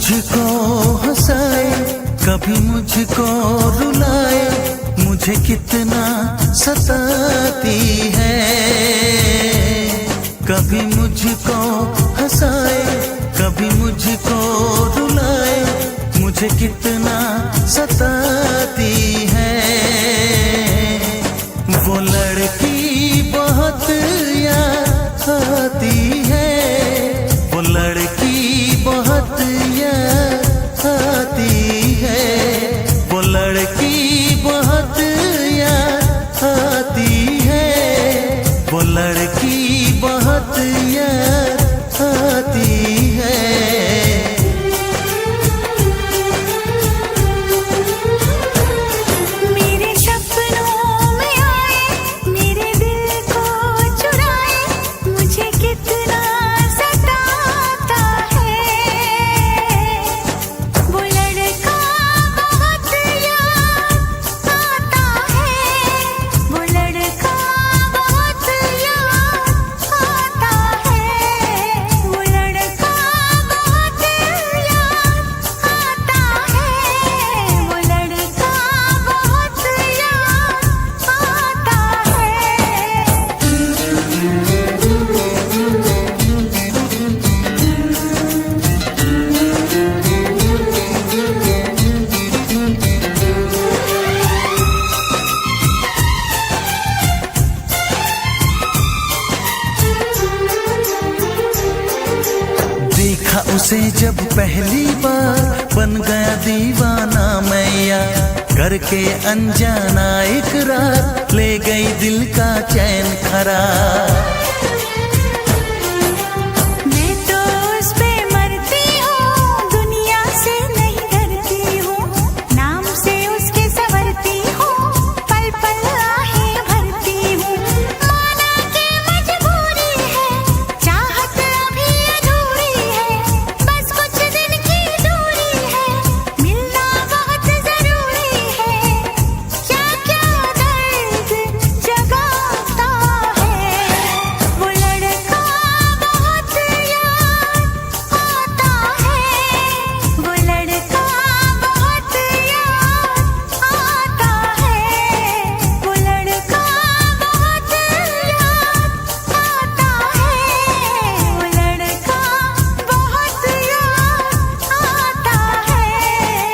मुझको हंसाए, कभी मुझको रुलाए, मुझे कितना सताती है। कभी मुझको हंसाए, कभी मुझको रुलाए, मुझे कितना सताती है। वो लड़की बहुत याद आती है, वो लड़की बहुत याद आती है, वो लड़की बहुत याद आती है, वो लड़की बहुत याद आती है। उसे जब पहली बार बन गया दीवाना मैया, करके अनजाना इकरार ले गई दिल का चैन खराब।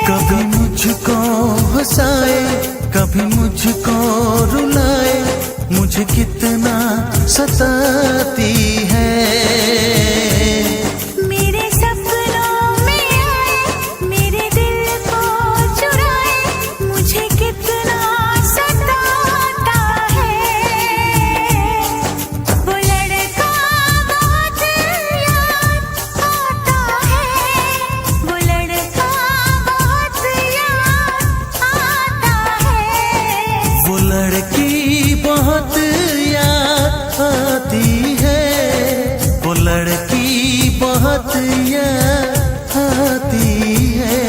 कभी मुझको हंसाए, कभी मुझको रुलाए, मुझे कितना सताती है। मेरे सपनों में आए, मेरे दिल को चुराए, मुझे कितना सताता है। वो लड़का बहुत याद आता है, वो लड़का वो लड़की बहुत याद आती है, वो लड़की बहुत याद आती है।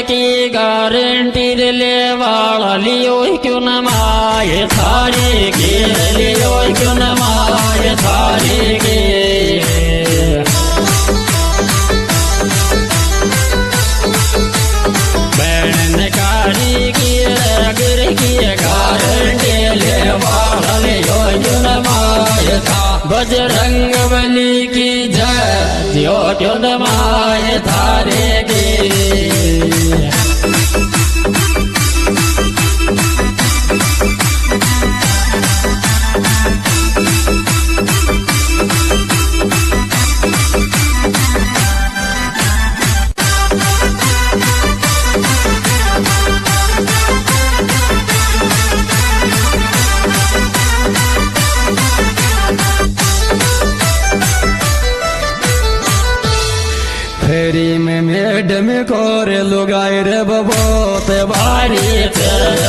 की गारंटी ले वाला लियो क्यों न माए थारी के लियो क्यों न माए थारी के। बहन कारी की अगर की गारंटी ले वाला लियो क्यों न माए था। बजरंग बली की जय जियो क्यों न माए थारे के। क्रीम मैडम कोर लुगाई रे बहुत भारी थे